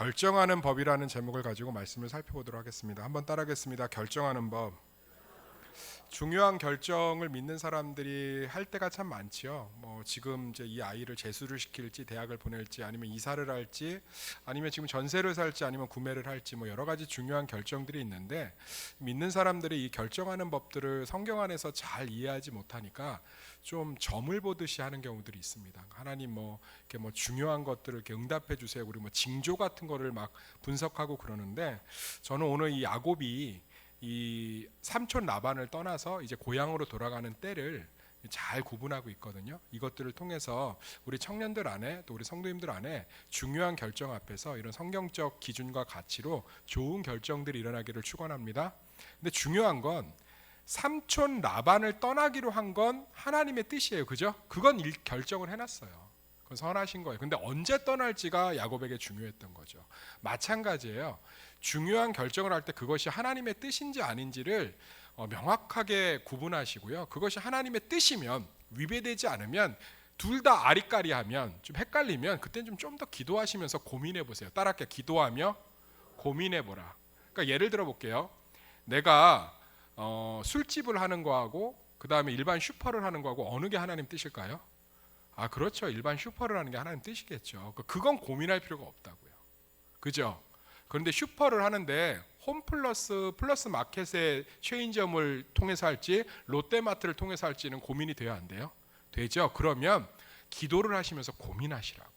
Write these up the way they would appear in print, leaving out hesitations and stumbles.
결정하는 법이라는 제목을 가지고 말씀을 살펴보도록 하겠습니다. 한번 따라하겠습니다. 결정하는 법. 중요한 결정을 믿는 사람들이 할 때가 참 많지요. 지금 이제 이 아이를 재수를 시킬지 대학을 보낼지 아니면 이사를 할지 아니면 지금 전세를 살지 아니면 구매를 할지 여러 가지 중요한 결정들이 있는데 믿는 사람들이 이 결정하는 법들을 성경 안에서 잘 이해하지 못하니까 좀 점을 보듯이 하는 경우들이 있습니다. 하나님 이렇게 중요한 것들을 이렇게 응답해 주세요. 우리 징조 같은 거를 막 분석하고 그러는데 저는 오늘 이 야곱이 이 삼촌 라반을 떠나서 이제 고향으로 돌아가는 때를 잘 구분하고 있거든요. 이것들을 통해서 우리 청년들 안에 또 우리 성도님들 안에 중요한 결정 앞에서 이런 성경적 기준과 가치로 좋은 결정들이 일어나기를 축원합니다. 근데 중요한 건 삼촌 라반을 떠나기로 한 건 하나님의 뜻이에요. 그죠? 그건 결정을 해놨어요. 그건 선하신 거예요. 근데 언제 떠날지가 야곱에게 중요했던 거죠. 마찬가지예요. 중요한 결정을 할 때 그것이 하나님의 뜻인지 아닌지를 명확하게 구분하시고요. 그것이 하나님의 뜻이면 위배되지 않으면 둘 다 아리까리하면 좀 헷갈리면 그때는 좀 더 기도하시면서 고민해 보세요. 따라할게요. 기도하며 고민해 보라. 그러니까 예를 들어 볼게요. 내가 술집을 하는 거하고 그 다음에 일반 슈퍼를 하는 거하고 어느 게 하나님 뜻일까요? 그렇죠. 일반 슈퍼를 하는 게 하나님 뜻이겠죠. 그건 고민할 필요가 없다고요. 그죠? 그런데 슈퍼를 하는데 홈플러스 플러스 마켓의 체인점을 통해서 할지 롯데마트를 통해서 할지는 고민이 돼야 안 돼요? 되죠? 그러면 기도를 하시면서 고민하시라고.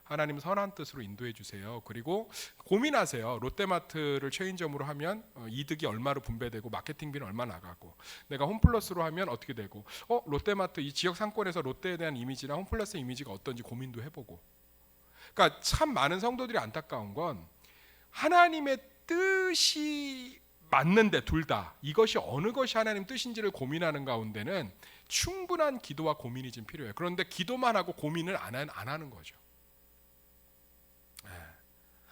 하나님 선한 뜻으로 인도해 주세요. 그리고 고민하세요. 롯데마트를 체인점으로 하면 이득이 얼마로 분배되고 마케팅비는 얼마 나가고 내가 홈플러스로 하면 어떻게 되고 롯데마트 이 지역 상권에서 롯데에 대한 이미지나 홈플러스 이미지가 어떤지 고민도 해보고. 그러니까 참 많은 성도들이 안타까운 건 하나님의 뜻이 맞는데 둘 다 이것이 어느 것이 하나님 뜻인지를 고민하는 가운데는 충분한 기도와 고민이 좀 필요해요. 그런데 기도만 하고 고민을 안 하는 거죠.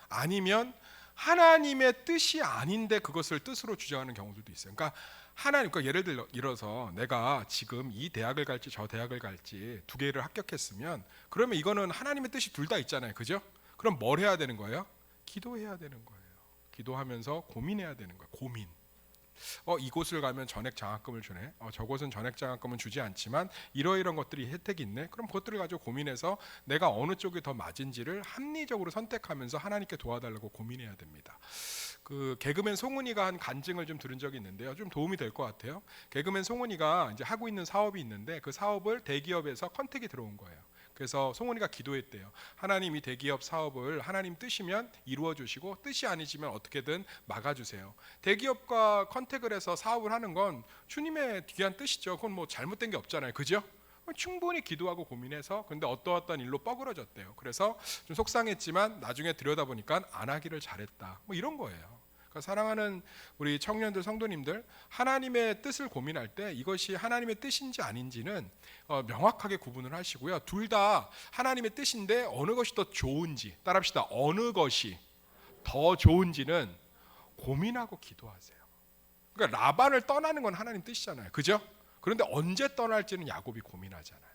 아니면 하나님의 뜻이 아닌데 그것을 뜻으로 주장하는 경우들도 있어요. 그러니까 예를 들어서 내가 지금 이 대학을 갈지 저 대학을 갈지 두 개를 합격했으면 그러면 이거는 하나님의 뜻이 둘 다 있잖아요. 그죠? 그럼 뭘 해야 되는 거예요? 기도해야 되는 거예요. 기도하면서 고민해야 되는 거예요. 고민. 이곳을 가면 전액 장학금을 주네. 저곳은 전액 장학금은 주지 않지만 이러이런 것들이 혜택이 있네. 그럼 그것들을 가지고 고민해서 내가 어느 쪽이 더 맞은지를 합리적으로 선택하면서 하나님께 도와달라고 고민해야 됩니다. 그 개그맨 송은이가 한 간증을 좀 들은 적이 있는데요. 좀 도움이 될 것 같아요. 개그맨 송은이가 이제 하고 있는 사업이 있는데 그 사업을 대기업에서 컨택이 들어온 거예요. 그래서 송은이가 기도했대요. 하나님 이 대기업 사업을 하나님 뜻이면 이루어 주시고 뜻이 아니지만 어떻게든 막아주세요. 대기업과 컨택을 해서 사업을 하는 건 주님의 귀한 뜻이죠. 그건 잘못된 게 없잖아요. 그죠? 충분히 기도하고 고민해서 근데 어떠한 일로 뻐그러졌대요. 그래서 좀 속상했지만 나중에 들여다보니까 안 하기를 잘했다. 이런 거예요. 사랑하는 우리 청년들 성도님들, 하나님의 뜻을 고민할 때 이것이 하나님의 뜻인지 아닌지는 명확하게 구분을 하시고요. 둘 다 하나님의 뜻인데 어느 것이 더 좋은지 따라합시다. 어느 것이 더 좋은지는 고민하고 기도하세요. 그러니까 라반을 떠나는 건 하나님 뜻이잖아요. 그죠? 그런데 언제 떠날지는 야곱이 고민하잖아요.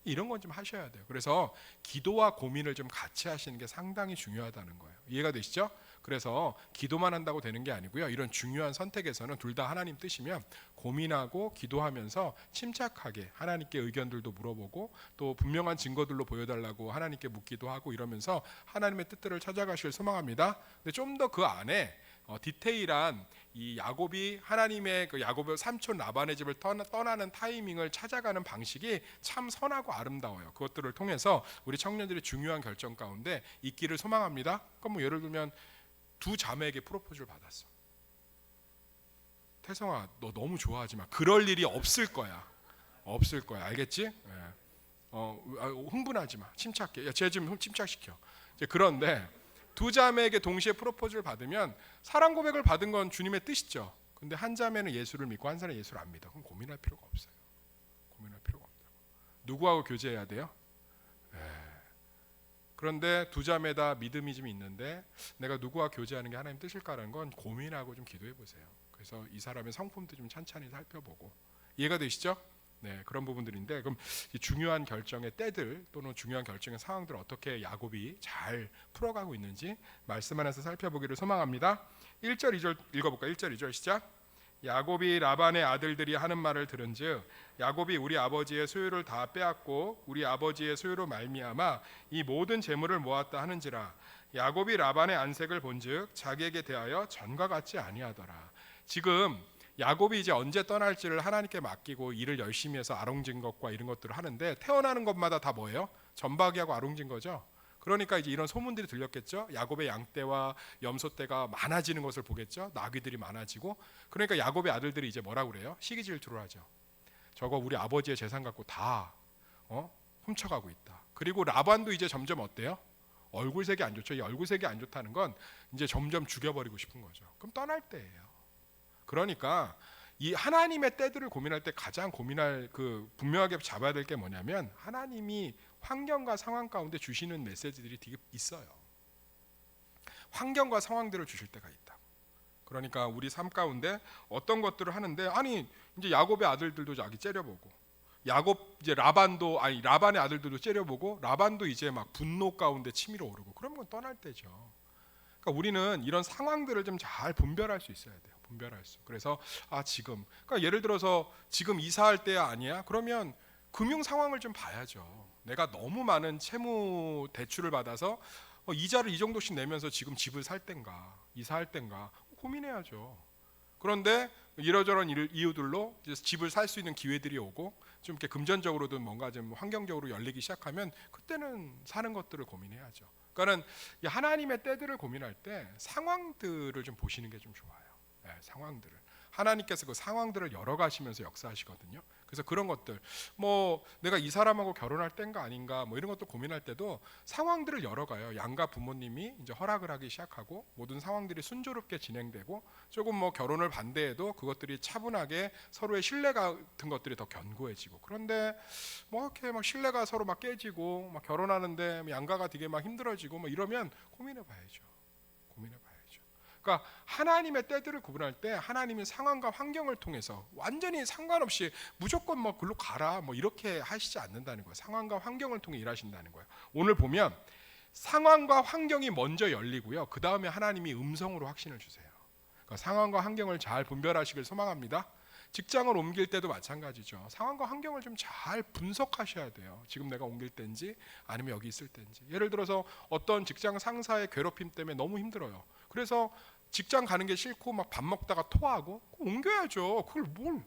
이런 건 좀 하셔야 돼요. 그래서 기도와 고민을 좀 같이 하시는 게 상당히 중요하다는 거예요. 이해가 되시죠? 그래서 기도만 한다고 되는 게 아니고요. 이런 중요한 선택에서는 둘 다 하나님 뜻이면 고민하고 기도하면서 침착하게 하나님께 의견들도 물어보고 또 분명한 증거들로 보여달라고 하나님께 묻기도 하고 이러면서 하나님의 뜻들을 찾아가실 소망합니다. 근데 좀 더 그 안에 디테일한 이 야곱이 하나님의 그 야곱의 삼촌 라반의 집을 떠나는 타이밍을 찾아가는 방식이 참 선하고 아름다워요. 그것들을 통해서 우리 청년들의 중요한 결정 가운데 있기를 소망합니다. 그럼 예를 들면 두 자매에게 프로포즈를 받았어. 태성아, 너 너무 좋아하지 마. 그럴 일이 없을 거야. 없을 거야. 알겠지? 흥분하지 마. 침착해. 쟤 좀 침착시켜. 그런데 두 자매에게 동시에 프로포즈를 받으면 사랑 고백을 받은 건 주님의 뜻이죠. 근데 한 자매는 예수를 믿고 한 사람은 예수를 안 믿어. 그럼 고민할 필요가 없어요. 고민할 필요가 없다고. 누구하고 교제해야 돼요? 그런데 두 자매 다 믿음이 좀 있는데 내가 누구와 교제하는 게 하나님 뜻일까라는 건 고민하고 좀 기도해 보세요. 그래서 이 사람의 성품도 좀 찬찬히 살펴보고. 이해가 되시죠? 네, 그런 부분들인데, 그럼 이 중요한 결정의 때들 또는 중요한 결정의 상황들을 어떻게 야곱이 잘 풀어가고 있는지 말씀 안에서 살펴보기를 소망합니다. 1절 2절 읽어볼까요? 1절 2절 시작. 야곱이 라반의 아들들이 하는 말을 들은즉 야곱이 우리 아버지의 소유를 다 빼앗고 우리 아버지의 소유로 말미암아 이 모든 재물을 모았다 하는지라. 야곱이 라반의 안색을 본즉 자기에게 대하여 전과 같지 아니하더라. 지금 야곱이 이제 언제 떠날지를 하나님께 맡기고 일을 열심히 해서 아롱진 것과 이런 것들을 하는데, 태어나는 것마다 다 뭐예요? 전박이하고 아롱진 거죠. 그러니까 이제 이런 소문들이 들렸겠죠. 야곱의 양떼와 염소떼가 많아지는 것을 보겠죠. 나귀들이 많아지고. 그러니까 야곱의 아들들이 이제 뭐라고 그래요? 시기 질투를 하죠. 저거 우리 아버지의 재산 갖고 다 훔쳐가고 있다. 그리고 라반도 이제 점점 어때요? 얼굴색이 안 좋죠. 이 얼굴색이 안 좋다는 건 이제 점점 죽여버리고 싶은 거죠. 그럼 떠날 때예요. 그러니까 이 하나님의 때들을 고민할 때 가장 고민할 분명하게 잡아야 될 게 뭐냐면, 하나님이 환경과 상황 가운데 주시는 메시지들이 되게 있어요. 환경과 상황들을 주실 때가 있다. 그러니까 우리 삶 가운데 어떤 것들을 하는데, 아니 이제 야곱의 아들들도 자기 째려보고, 야곱 이제 라반의 아들들도 째려보고, 라반도 이제 막 분노 가운데 치밀어 오르고, 그런 건 떠날 때죠. 그러니까 우리는 이런 상황들을 좀 잘 분별할 수 있어야 돼요. 분별할 수. 그래서 지금, 그러니까 예를 들어서 지금 이사할 때야 아니야? 그러면 금융 상황을 좀 봐야죠. 내가 너무 많은 채무 대출을 받아서 이자를 이 정도씩 내면서 지금 집을 살 땐가 이사할 땐가 고민해야죠. 그런데 이러저런 이유들로 이제 집을 살 수 있는 기회들이 오고 좀 이렇게 금전적으로든 뭔가 좀 환경적으로 열리기 시작하면 그때는 사는 것들을 고민해야죠. 그러니까는 하나님의 때들을 고민할 때 상황들을 좀 보시는 게 좀 좋아요. 네, 상황들을 하나님께서 그 상황들을 열어가시면서 역사하시거든요. 그래서 그런 것들, 뭐 내가 이 사람하고 결혼할 땐가 아닌가 뭐 이런 것도 고민할 때도 상황들을 열어가요. 양가 부모님이 이제 허락을 하기 시작하고 모든 상황들이 순조롭게 진행되고, 조금 뭐 결혼을 반대해도 그것들이 차분하게 서로의 신뢰 같은 것들이 더 견고해지고. 그런데 뭐 이렇게 막 신뢰가 서로 막 깨지고 막 결혼하는데 양가가 되게 막 힘들어지고 뭐 이러면 고민해봐야죠. 고민해봐야죠. 그러니까 하나님의 때들을 구분할 때 하나님이 상황과 환경을 통해서 완전히 상관없이 무조건 뭐 글로 가라 뭐 이렇게 하시지 않는다는 거예요. 상황과 환경을 통해 일하신다는 거예요. 오늘 보면 상황과 환경이 먼저 열리고요. 그 다음에 하나님이 음성으로 확신을 주세요. 그러니까 상황과 환경을 잘 분별하시길 소망합니다. 직장을 옮길 때도 마찬가지죠. 상황과 환경을 좀 잘 분석하셔야 돼요. 지금 내가 옮길 때인지 아니면 여기 있을 때인지. 예를 들어서 어떤 직장 상사의 괴롭힘 때문에 너무 힘들어요. 그래서 직장 가는 게 싫고 막 밥 먹다가 토하고, 옮겨야죠. 그걸 뭘?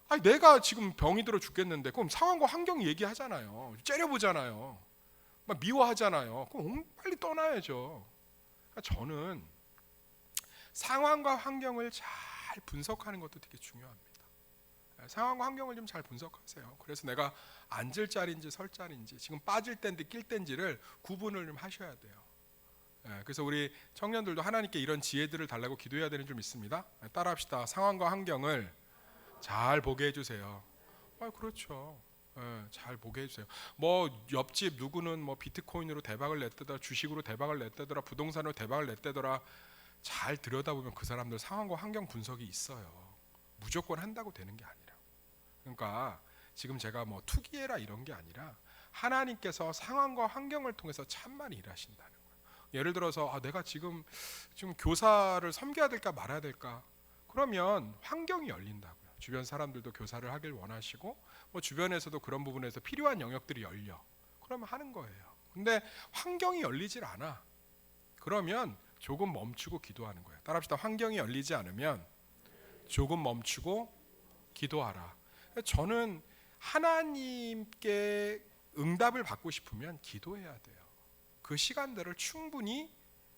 아니 내가 지금 병이 들어 죽겠는데 그럼 상황과 환경 얘기하잖아요. 째려보잖아요. 막 미워하잖아요. 그럼 빨리 떠나야죠. 그러니까 저는 상황과 환경을 잘 분석하는 것도 되게 중요합니다. 상황과 환경을 좀 잘 분석하세요. 그래서 내가 앉을 자리인지 설 자리인지, 지금 빠질 때인지 낄 때인지를 구분을 좀 하셔야 돼요. 그래서 우리 청년들도 하나님께 이런 지혜들을 달라고 기도해야 되는 줄 믿습니다. 따라합시다. 상황과 환경을 잘 보게 해주세요. 그렇죠. 잘 보게 해주세요. 뭐 옆집 누구는 뭐 비트코인으로 대박을 냈다더라, 주식으로 대박을 냈다더라, 부동산으로 대박을 냈다더라. 잘 들여다보면 그 사람들 상황과 환경 분석이 있어요. 무조건 한다고 되는 게 아니라. 그러니까 지금 제가 뭐 투기해라 이런 게 아니라 하나님께서 상황과 환경을 통해서 참 많이 일하신다는 거예요. 예를 들어서 내가 지금 교사를 섬겨야 될까 말아야 될까? 그러면 환경이 열린다고요. 주변 사람들도 교사를 하길 원하시고 뭐 주변에서도 그런 부분에서 필요한 영역들이 열려. 그러면 하는 거예요. 근데 환경이 열리질 않아. 그러면 조금 멈추고 기도하는 거예요. 따라합시다. 환경이 열리지 않으면 조금 멈추고 기도하라. 저는 하나님께 응답을 받고 싶으면 기도해야 돼요. 그 시간들을 충분히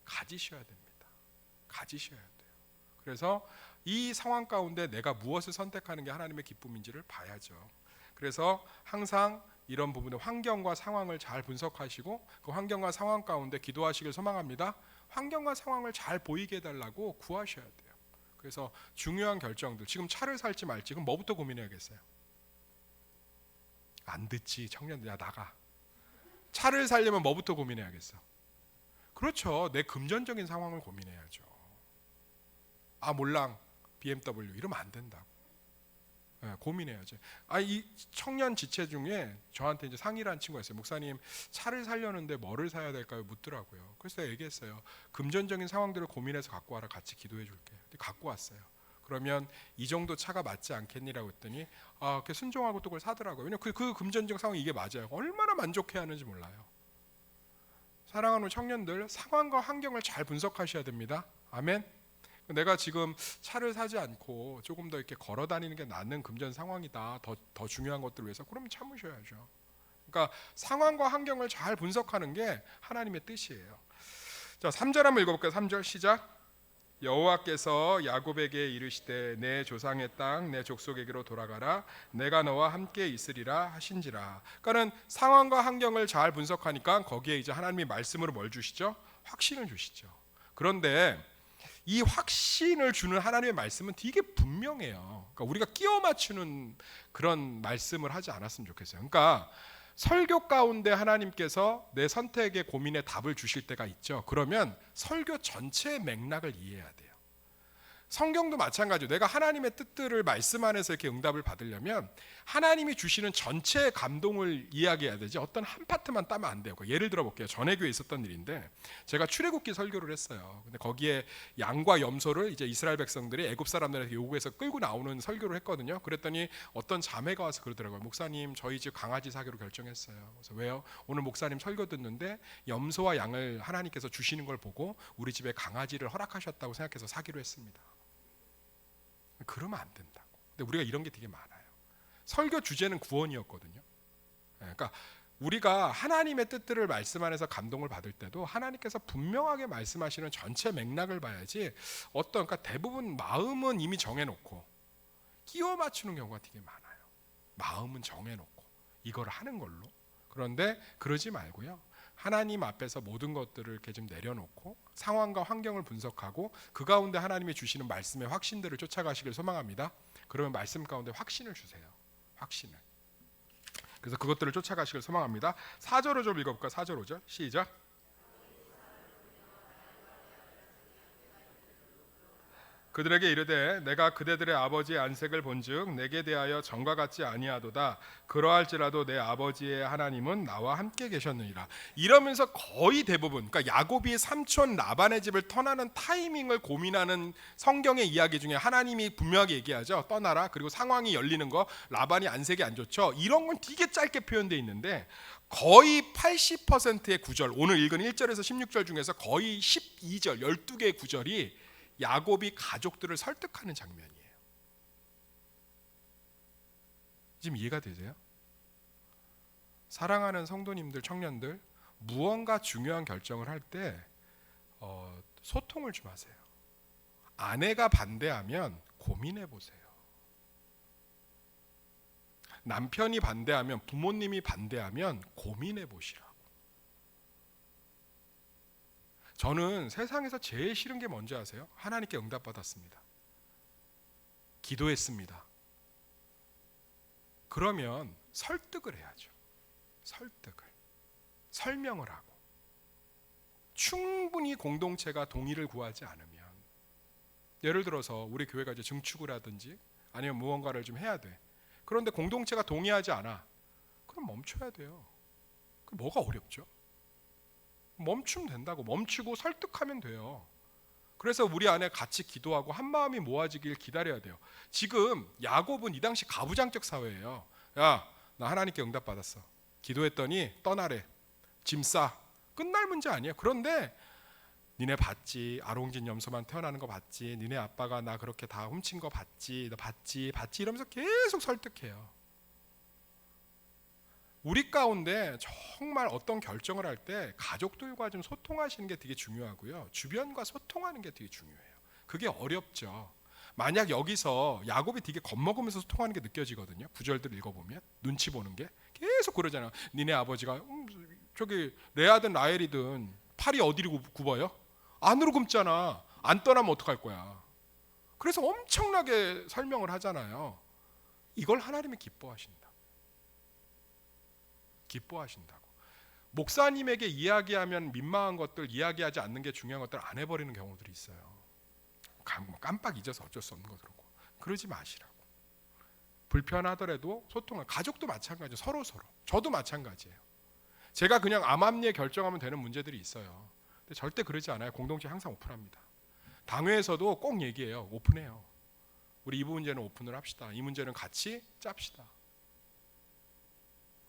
가지셔야 됩니다. 가지셔야 돼요. 그래서 이 상황 가운데 내가 무엇을 선택하는 게 하나님의 기쁨인지를 봐야죠. 그래서 항상 이런 부분의 환경과 상황을 잘 분석하시고 그 환경과 상황 가운데 기도하시길 소망합니다. 환경과 상황을 잘 보이게 해달라고 구하셔야 돼요. 그래서 중요한 결정들, 지금 차를 살지 말지, 그럼 뭐부터 고민해야겠어요? 안 듣지 청년들, 야 나가. 차를 살려면 뭐부터 고민해야겠어? 그렇죠. 내 금전적인 상황을 고민해야죠. 몰랑 BMW 이러면 안 된다고. 고민해야죠. 이 청년 지체 중에 저한테 이제 상의를 한 친구가 있어요. 목사님, 차를 사려는데 뭐를 사야 될까요? 묻더라고요. 그래서 제가 얘기했어요. 금전적인 상황들을 고민해서 갖고 와라. 같이 기도해 줄게. 근데 갖고 왔어요. 그러면 이 정도 차가 맞지 않겠니라고 했더니 그렇게 순종하고 또 그걸 사더라고요. 왜냐면 그 금전적 상황이 이게 맞아요. 얼마나 만족해야 하는지 몰라요. 사랑하는 청년들, 상황과 환경을 잘 분석하셔야 됩니다. 아멘. 내가 지금 차를 사지 않고 조금 더 이렇게 걸어 다니는 게 낫는 금전 상황이다. 더 중요한 것들을 위해서. 그러면 참으셔야죠. 그러니까 상황과 환경을 잘 분석하는 게 하나님의 뜻이에요. 자, 3절 한번 읽어볼까요? 3절 시작. 여호와께서 야곱에게 이르시되 내 조상의 땅 내 족속에게로 돌아가라. 내가 너와 함께 있으리라 하신지라. 그러니까는 상황과 환경을 잘 분석하니까 거기에 이제 하나님이 말씀으로 뭘 주시죠? 확신을 주시죠. 그런데 이 확신을 주는 하나님의 말씀은 되게 분명해요. 그러니까 우리가 끼워 맞추는 그런 말씀을 하지 않았으면 좋겠어요. 그러니까 설교 가운데 하나님께서 내 선택의 고민에 답을 주실 때가 있죠. 그러면 설교 전체의 맥락을 이해해야 돼요. 성경도 마찬가지로 내가 하나님의 뜻들을 말씀 안에서 이렇게 응답을 받으려면 하나님이 주시는 전체의 감동을 이야기해야 되지 어떤 한 파트만 따면 안 돼요. 예를 들어 볼게요. 전에 교회에 있었던 일인데 제가 출애굽기 설교를 했어요. 근데 거기에 양과 염소를 이제 이스라엘 백성들이 애굽 사람들에게 요구해서 끌고 나오는 설교를 했거든요. 그랬더니 어떤 자매가 와서 그러더라고요. 목사님, 저희 집 강아지 사기로 결정했어요. 그래서 왜요? 오늘 목사님 설교 듣는데 염소와 양을 하나님께서 주시는 걸 보고 우리 집에 강아지를 허락하셨다고 생각해서 사기로 했습니다. 그러면 안 된다고. 근데 우리가 이런 게 되게 많아요. 설교 주제는 구원이었거든요. 그러니까 우리가 하나님의 뜻들을 말씀 안에서 감동을 받을 때도 하나님께서 분명하게 말씀하시는 전체 맥락을 봐야지 그러니까 대부분 마음은 이미 정해놓고 끼워 맞추는 경우가 되게 많아요. 마음은 정해놓고 이걸 하는 걸로. 그런데 그러지 말고요. 하나님 앞에서 모든 것들을 이렇게 좀 내려놓고 상황과 환경을 분석하고 그 가운데 하나님이 주시는 말씀의 확신들을 쫓아가시길 소망합니다. 그러면 말씀 가운데 확신을 주세요. 확신을. 그래서 그것들을 쫓아가시길 소망합니다. 4절로 좀 읽어볼까? 4절 5절 시작. 그들에게 이르되 내가 그대들의 아버지의 안색을 본즉 내게 대하여 전과 같지 아니하도다. 그러할지라도 내 아버지의 하나님은 나와 함께 계셨느니라. 이러면서 거의 대부분 그러니까 야곱이 삼촌 라반의 집을 떠나는 타이밍을 고민하는 성경의 이야기 중에 하나님이 분명하게 얘기하죠. 떠나라. 그리고 상황이 열리는 거 라반이 안색이 안 좋죠. 이런 건 되게 짧게 표현되어 있는데 거의 80%의 구절 오늘 읽은 1절에서 16절 중에서 거의 12절 12개의 구절이 야곱이 가족들을 설득하는 장면이에요. 지금 이해가 되세요? 사랑하는 성도님들, 청년들, 무언가 중요한 결정을 할 때 소통을 좀 하세요. 아내가 반대하면 고민해 보세요. 남편이 반대하면, 부모님이 반대하면 고민해 보시라고. 저는 세상에서 제일 싫은 게 뭔지 아세요? 하나님께 응답받았습니다. 기도했습니다. 그러면 설득을 해야죠. 설득을. 설명을 하고. 충분히 공동체가 동의를 구하지 않으면 예를 들어서 우리 교회가 이제 증축을 하든지 아니면 무언가를 좀 해야 돼. 그런데 공동체가 동의하지 않아. 그럼 멈춰야 돼요. 그 뭐가 어렵죠? 멈추면 된다고. 멈추고 설득하면 돼요. 그래서 우리 안에 같이 기도하고 한 마음이 모아지길 기다려야 돼요. 지금 야곱은 이 당시 가부장적 사회예요. 야, 나 하나님께 응답받았어. 기도했더니 떠나래. 짐 싸. 끝날 문제 아니에요. 그런데 니네 봤지? 아롱진 염소만 태어나는 거 봤지? 니네 아빠가 나 그렇게 다 훔친 거 봤지? 너 봤지? 이러면서 계속 설득해요. 우리 가운데 정말 어떤 결정을 할 때 가족들과 좀 소통하시는 게 되게 중요하고요. 주변과 소통하는 게 되게 중요해요. 그게 어렵죠. 만약 여기서 야곱이 되게 겁먹으면서 소통하는 게 느껴지거든요. 구절들 읽어보면 눈치 보는 게 계속 그러잖아요. 니네 아버지가 저기 레아든 라헬이든 팔이 어디로 굽어요? 안으로 굽잖아. 안 떠나면 어떡할 거야. 그래서 엄청나게 설명을 하잖아요. 이걸 하나님이 기뻐하신다. 기뻐하신다고. 목사님에게 이야기하면 민망한 것들, 이야기하지 않는 게 중요한 것들 안 해버리는 경우들이 있어요. 깜빡 잊어서 어쩔 수 없는 거 그러고. 그러지 마시라고. 불편하더라도 소통을, 가족도 마찬가지예요. 서로. 저도 마찬가지예요. 제가 그냥 암암리에 결정하면 되는 문제들이 있어요. 근데 절대 그러지 않아요. 공동체 항상 오픈합니다. 당회에서도 꼭 얘기해요. 오픈해요. 우리 이 문제는 오픈을 합시다. 이 문제는 같이 짭시다.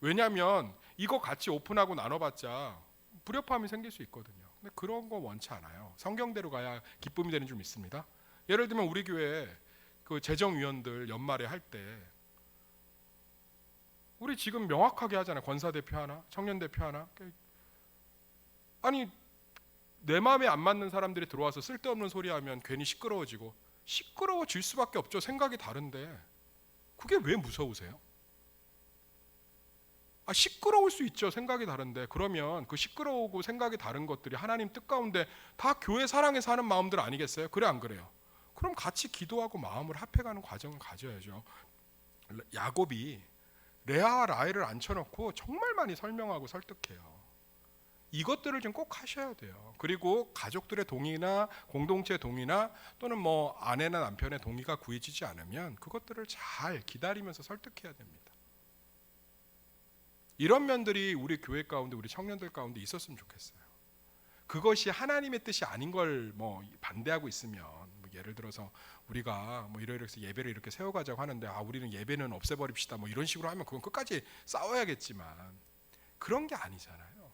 왜냐하면 이거 같이 오픈하고 나눠봤자 불협화음이 생길 수 있거든요. 근데 그런 거 원치 않아요. 성경대로 가야 기쁨이 되는 줄 믿습니다. 예를 들면 우리 교회 그 재정위원들 연말에 할 때 우리 지금 명확하게 하잖아요. 권사대표 하나, 청년대표 하나. 아니 내 마음에 안 맞는 사람들이 들어와서 쓸데없는 소리 하면 괜히 시끄러워질 수밖에 없죠. 생각이 다른데 그게 왜 무서우세요? 시끄러울 수 있죠. 생각이 다른데. 그러면 그 시끄러우고 생각이 다른 것들이 하나님 뜻 가운데 다 교회 사랑해서 하는 마음들 아니겠어요? 그래 안 그래요? 그럼 같이 기도하고 마음을 합해가는 과정을 가져야죠. 야곱이 레아와 라헬을 앉혀놓고 정말 많이 설명하고 설득해요. 이것들을 좀 꼭 하셔야 돼요. 그리고 가족들의 동의나 공동체 동의나 또는 뭐 아내나 남편의 동의가 구해지지 않으면 그것들을 잘 기다리면서 설득해야 됩니다. 이런 면들이 우리 교회 가운데, 우리 청년들 가운데 있었으면 좋겠어요. 그것이 하나님의 뜻이 아닌 걸 뭐 반대하고 있으면, 뭐 예를 들어서 우리가 뭐 이렇게 예배를 이렇게 세워가자고 하는데 우리는 예배는 없애버립시다 뭐 이런 식으로 하면 그건 끝까지 싸워야겠지만 그런 게 아니잖아요.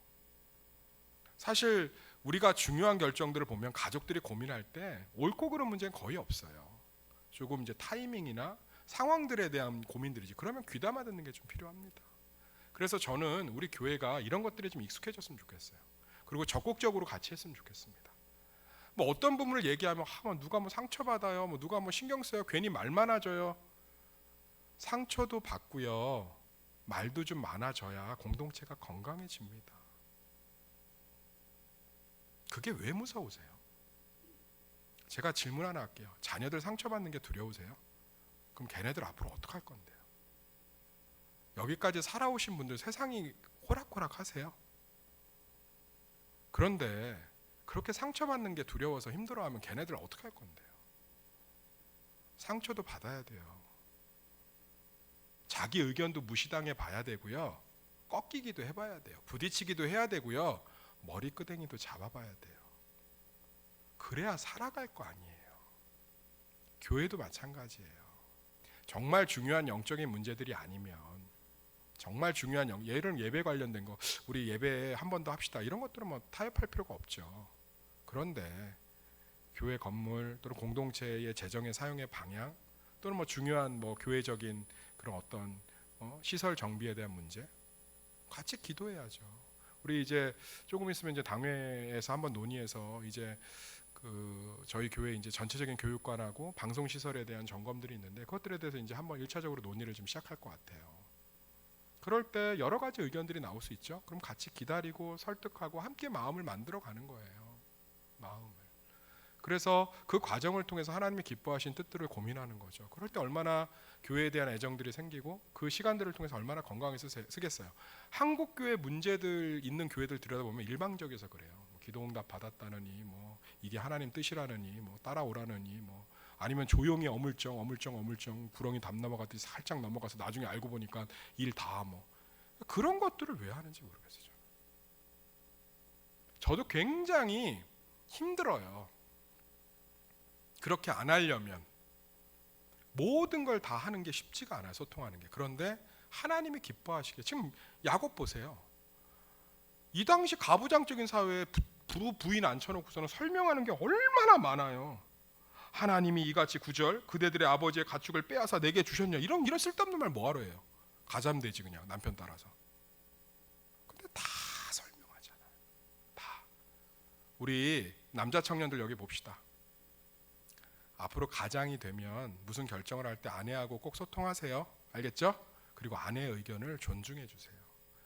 사실 우리가 중요한 결정들을 보면 가족들이 고민할 때 옳고 그른 문제는 거의 없어요. 조금 이제 타이밍이나 상황들에 대한 고민들이지. 그러면 귀담아 듣는 게 좀 필요합니다. 그래서 저는 우리 교회가 이런 것들에 좀 익숙해졌으면 좋겠어요. 그리고 적극적으로 같이 했으면 좋겠습니다. 뭐 어떤 부분을 얘기하면 누가 뭐 상처받아요, 뭐 누가 뭐 신경 써요, 괜히 말 많아져요. 상처도 받고요, 말도 좀 많아져야 공동체가 건강해집니다. 그게 왜 무서우세요? 제가 질문 하나 할게요. 자녀들 상처받는 게 두려우세요? 그럼 걔네들 앞으로 어떡할 건데요? 여기까지 살아오신 분들 세상이 호락호락 하세요? 그런데 그렇게 상처받는 게 두려워서 힘들어하면 걔네들 어떻게 할 건데요? 상처도 받아야 돼요. 자기 의견도 무시당해 봐야 되고요, 꺾이기도 해봐야 돼요. 부딪히기도 해야 되고요, 머리끄댕이도 잡아봐야 돼요. 그래야 살아갈 거 아니에요. 교회도 마찬가지예요. 정말 중요한 영적인 문제들이 아니면, 정말 중요한 예배 관련된 거, 우리 예배 한 번 더 합시다, 이런 것들은 뭐 타협할 필요가 없죠. 그런데 교회 건물 또는 공동체의 재정의 사용의 방향 또는 뭐 중요한 뭐 교회적인 그런 어떤 시설 정비에 대한 문제, 같이 기도해야죠. 우리 이제 조금 있으면 이제 당회에서 한번 논의해서 이제 저희 교회 이제 전체적인 교육관하고 방송 시설에 대한 점검들이 있는데 그것들에 대해서 이제 한번 1차적으로 논의를 좀 시작할 것 같아요. 그럴 때 여러 가지 의견들이 나올 수 있죠. 그럼 같이 기다리고 설득하고 함께 마음을 만들어 가는 거예요. 마음을. 그래서 그 과정을 통해서 하나님이 기뻐하신 뜻들을 고민하는 거죠. 그럴 때 얼마나 교회에 대한 애정들이 생기고 그 시간들을 통해서 얼마나 건강해서 쓰겠어요. 한국 교회 문제들 있는 교회들 들여다보면 일방적이어서 그래요. 뭐 기도응답 받았다느니, 뭐 이게 하나님 뜻이라느니, 뭐 따라오라느니, 뭐 아니면 조용히 어물쩡 구렁이 담 넘어갔듯이 살짝 넘어가서 나중에 알고 보니까 일 다 뭐 그런 것들을 왜 하는지 모르겠어요. 저도 굉장히 힘들어요. 그렇게 안 하려면 모든 걸 다 하는 게 쉽지가 않아요. 소통하는 게. 그런데 하나님이 기뻐하시게, 지금 야곱 보세요. 이 당시 가부장적인 사회에 부인 앉혀놓고서는 설명하는 게 얼마나 많아요. 하나님이 이같이 9절 그대들의 아버지의 가축을 빼앗아 내게 주셨냐, 이런 쓸데없는 말 뭐하러 해요. 가자면 되지 그냥 남편 따라서. 근데 다 설명하잖아요. 다. 우리 남자 청년들 여기 봅시다. 앞으로 가장이 되면 무슨 결정을 할 때 아내하고 꼭 소통하세요. 알겠죠? 그리고 아내의 의견을 존중해 주세요.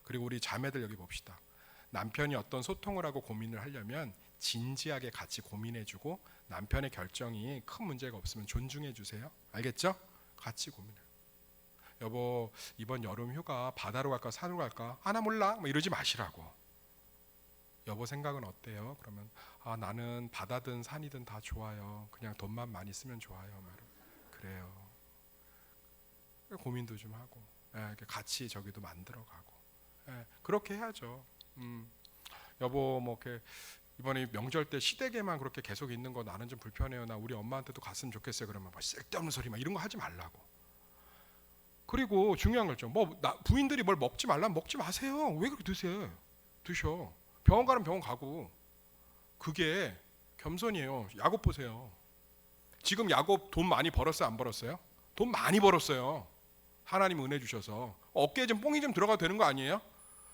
그리고 우리 자매들 여기 봅시다. 남편이 어떤 소통을 하고 고민을 하려면 진지하게 같이 고민해 주고 남편의 결정이 큰 문제가 없으면 존중해 주세요. 알겠죠? 같이 고민해요. 여보, 이번 여름 휴가 바다로 갈까 산으로 갈까? 나 몰라. 뭐 이러지 마시라고. 여보 생각은 어때요? 그러면 나는 바다든 산이든 다 좋아요. 그냥 돈만 많이 쓰면 좋아요. 그래요. 고민도 좀 하고, 같이 저기도 만들어가고, 그렇게 해야죠. 여보 뭐 이렇게 이번에 명절 때 시댁에만 그렇게 계속 있는 거 나는 좀 불편해요. 나 우리 엄마한테도 갔으면 좋겠어요. 그러면 뭐 쓸데없는 소리 막 이런 거 하지 말라고. 그리고 중요한 결정. 부인들이 뭘 먹지 말라면 먹지 마세요. 왜 그렇게 드세요? 드셔. 병원 가면 병원 가고. 그게 겸손이에요. 야곱 보세요. 지금 야곱 돈 많이 벌었어요? 안 벌었어요? 돈 많이 벌었어요. 하나님 은혜 주셔서 어깨에 좀 뽕이 좀 들어가도 되는 거 아니에요?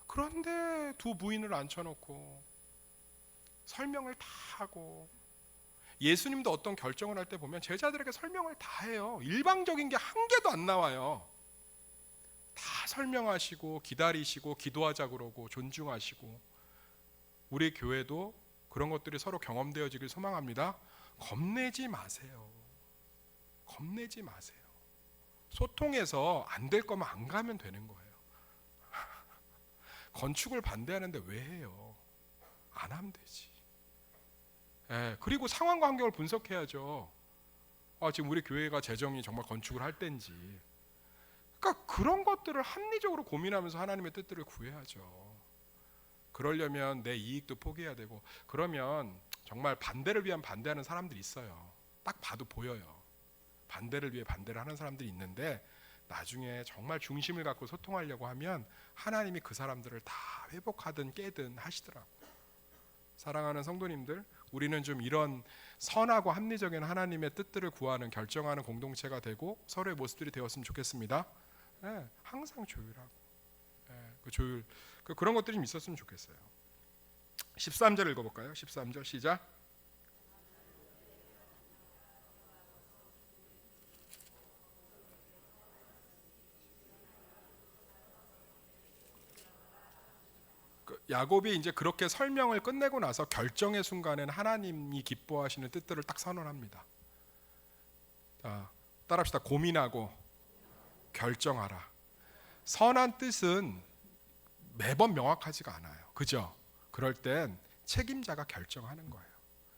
그런데 두 부인을 앉혀놓고 설명을 다 하고, 예수님도 어떤 결정을 할 때 보면 제자들에게 설명을 다 해요. 일방적인 게 한 개도 안 나와요. 다 설명하시고 기다리시고 기도하자 그러고 존중하시고. 우리 교회도 그런 것들이 서로 경험되어지길 소망합니다. 겁내지 마세요. 겁내지 마세요. 소통해서 안 될 거면 안 가면 되는 거예요. 건축을 반대하는데 왜 해요? 안 하면 되지. 그리고 상황과 환경을 분석해야죠. 지금 우리 교회가 재정이 정말 건축을 할 때인지. 그러니까 그런 것들을 합리적으로 고민하면서 하나님의 뜻들을 구해야죠. 그러려면 내 이익도 포기해야 되고, 그러면 정말 반대를 위한 반대하는 사람들이 있어요. 딱 봐도 보여요. 반대를 위해 반대를 하는 사람들이 있는데, 나중에 정말 중심을 갖고 소통하려고 하면 하나님이 그 사람들을 다 회복하든 깨든 하시더라고요. 사랑하는 성도님들, 우리는 좀 이런 선하고 합리적인 하나님의 뜻들을 구하는, 결정하는 공동체가 되고 서로의 모습들이 되었으면 좋겠습니다. 항상 조율하고, 그런 것들이 좀 있었으면 좋겠어요. 13절 읽어볼까요? 13절 시작. 야곱이 이제 그렇게 설명을 끝내고 나서 결정의 순간에는 하나님이 기뻐하시는 뜻들을 딱 선언합니다. 자, 따라합시다. 고민하고 결정하라. 선한 뜻은 매번 명확하지가 않아요. 그죠? 그럴 땐 책임자가 결정하는 거예요.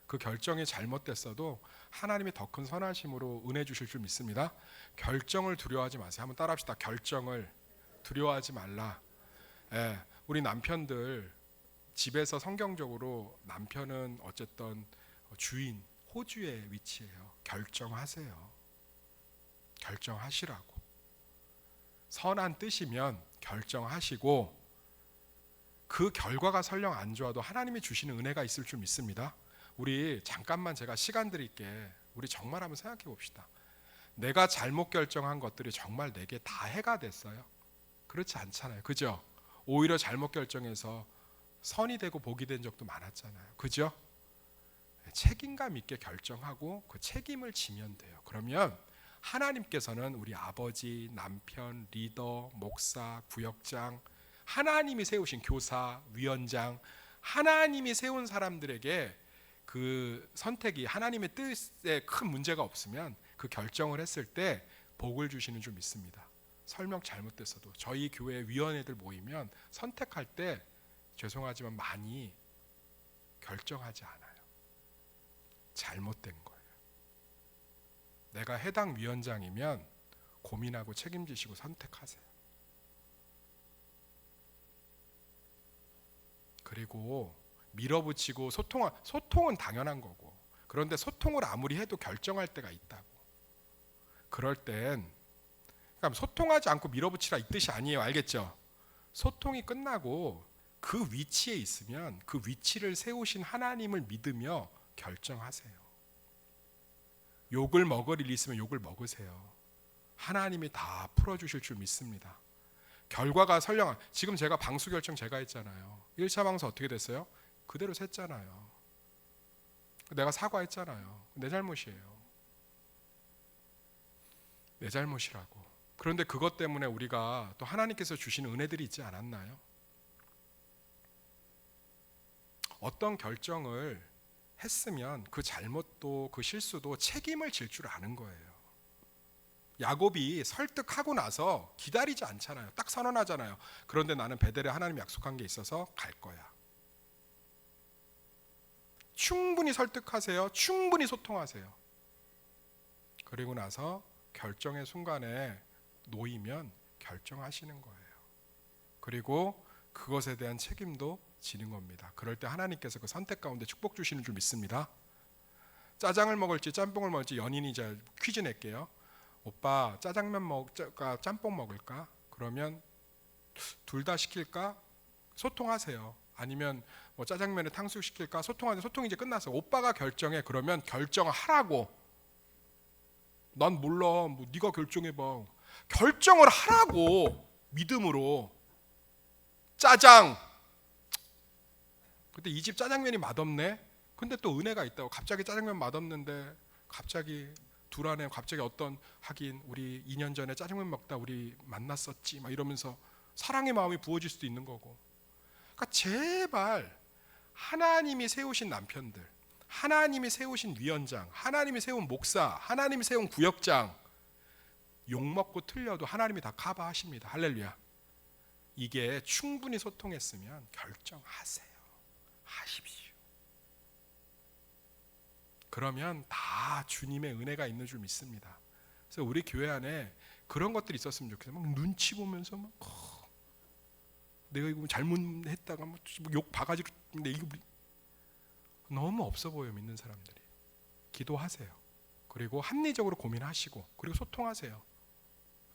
그 결정이 잘못됐어도 하나님이 더 큰 선하심으로 은혜 주실 줄 믿습니다. 결정을 두려워하지 마세요. 한번 따라합시다. 결정을 두려워하지 말라. 우리 남편들 집에서 성경적으로 남편은 어쨌든 주인, 호주의 위치예요. 결정하세요. 결정하시라고. 선한 뜻이면 결정하시고, 그 결과가 설령 안 좋아도 하나님이 주시는 은혜가 있을 줄 믿습니다. 우리 잠깐만 제가 시간 드릴게. 우리 정말 한번 생각해 봅시다. 내가 잘못 결정한 것들이 정말 내게 다 해가 됐어요? 그렇지 않잖아요. 그죠? 오히려 잘못 결정해서 선이 되고 복이 된 적도 많았잖아요. 그죠? 책임감 있게 결정하고 그 책임을 지면 돼요. 그러면 하나님께서는 우리 아버지, 남편, 리더, 목사, 구역장, 하나님이 세우신 교사, 위원장, 하나님이 세운 사람들에게 그 선택이 하나님의 뜻에 큰 문제가 없으면 그 결정을 했을 때 복을 주시는 줄 믿습니다. 설명 잘못됐어도 저희 교회 위원회들 모이면 선택할 때 죄송하지만 많이 결정하지 않아요. 잘못된 거예요. 내가 해당 위원장이면 고민하고 책임지시고 선택하세요. 그리고 밀어붙이고 소통은 당연한 거고, 그런데 소통을 아무리 해도 결정할 때가 있다고. 그럴 땐 그러니까 소통하지 않고 밀어붙이라 이 뜻이 아니에요. 알겠죠? 소통이 끝나고 그 위치에 있으면 그 위치를 세우신 하나님을 믿으며 결정하세요. 욕을 먹을 일 있으면 욕을 먹으세요. 하나님이 다 풀어주실 줄 믿습니다. 결과가 설령 지금 제가 방수 결정 제가 했잖아요. 1차 방수 어떻게 됐어요? 그대로 샜잖아요. 내가 사과했잖아요. 내 잘못이에요. 내 잘못이라고. 그런데 그것 때문에 우리가 또 하나님께서 주시는 은혜들이 있지 않았나요? 어떤 결정을 했으면 그 잘못도 그 실수도 책임을 질 줄 아는 거예요. 야곱이 설득하고 나서 기다리지 않잖아요. 딱 선언하잖아요. 그런데 나는 베델에 하나님이 약속한 게 있어서 갈 거야. 충분히 설득하세요. 충분히 소통하세요. 그리고 나서 결정의 순간에 놓이면 결정하시는 거예요. 그리고 그것에 대한 책임도 지는 겁니다. 그럴 때 하나님께서 그 선택 가운데 축복 주시는 줄 믿습니다. 짜장을 먹을지 짬뽕을 먹을지 연인이 이제 퀴즈 낼게요. 오빠 짜장면 먹을까 짬뽕 먹을까? 그러면 둘 다 시킬까? 소통하세요. 아니면 뭐 짜장면에 탕수육 시킬까? 소통하세요. 소통이 이제 끝났어. 오빠가 결정해. 그러면 결정하라고. 난 몰라. 뭐 네가 결정해봐. 결정을 하라고. 믿음으로. 짜장. 근데 이 집 짜장면이 맛없네. 근데 또 은혜가 있다고. 갑자기 짜장면 맛없는데 갑자기 둘 안에 갑자기 어떤 하긴 우리 2년 전에 짜장면 먹다 우리 만났었지 막 이러면서 사랑의 마음이 부어질 수도 있는 거고. 그러니까 제발 하나님이 세우신 남편들, 하나님이 세우신 위원장, 하나님이 세운 목사, 하나님이 세운 구역장 욕먹고 틀려도 하나님이 다 커버하십니다. 할렐루야. 이게 충분히 소통했으면 결정하세요. 하십시오. 그러면 다 주님의 은혜가 있는 줄 믿습니다. 그래서 우리 교회 안에 그런 것들이 있었으면 좋겠어요. 막 눈치 보면서 막 내가 이거 잘못했다가 욕 바가지로 근데 이거 너무 없어 보여요. 믿는 사람들이. 기도하세요. 그리고 합리적으로 고민하시고 그리고 소통하세요.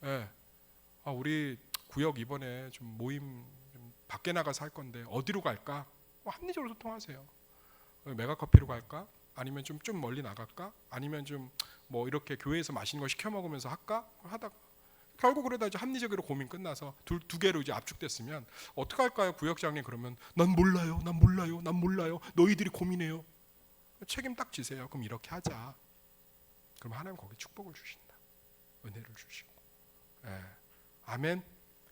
예. 우리 구역 이번에 좀 모임 좀 밖에 나가서 할 건데 어디로 갈까? 합리적으로 소통하세요. 메가커피로 갈까? 아니면 좀 멀리 나갈까? 아니면 좀 뭐 이렇게 교회에서 맛있는 거 시켜 먹으면서 할까? 하다가 결국 그러다 이제 합리적으로 고민 끝나서 두 개로 이제 압축됐으면 어떻게 할까요? 구역장님 그러면 난 몰라요. 너희들이 고민해요. 책임 딱 지세요. 그럼 이렇게 하자. 그럼 하나님 거기 축복을 주신다. 은혜를 주시고. 예. 아멘.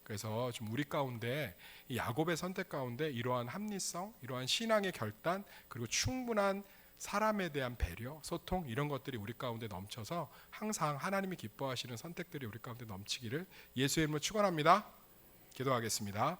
그래서 좀 우리 가운데 이 야곱의 선택 가운데 이러한 합리성, 이러한 신앙의 결단, 그리고 충분한 사람에 대한 배려, 소통 이런 것들이 우리 가운데 넘쳐서 항상 하나님이 기뻐하시는 선택들이 우리 가운데 넘치기를 예수의 이름으로 축원합니다. 기도하겠습니다.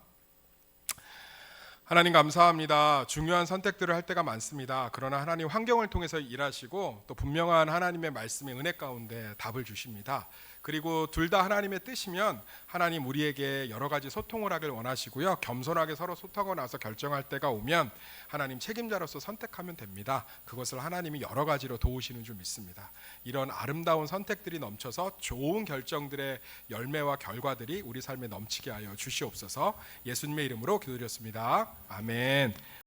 하나님 감사합니다. 중요한 선택들을 할 때가 많습니다. 그러나 하나님 환경을 통해서 일하시고 또 분명한 하나님의 말씀의 은혜 가운데 답을 주십니다. 그리고 둘 다 하나님의 뜻이면 하나님 우리에게 여러 가지 소통을 하길 원하시고요. 겸손하게 서로 소통하고 나서 결정할 때가 오면 하나님 책임자로서 선택하면 됩니다. 그것을 하나님이 여러 가지로 도우시는 줄 믿습니다. 이런 아름다운 선택들이 넘쳐서 좋은 결정들의 열매와 결과들이 우리 삶에 넘치게 하여 주시옵소서. 예수님의 이름으로 기도드렸습니다. 아멘.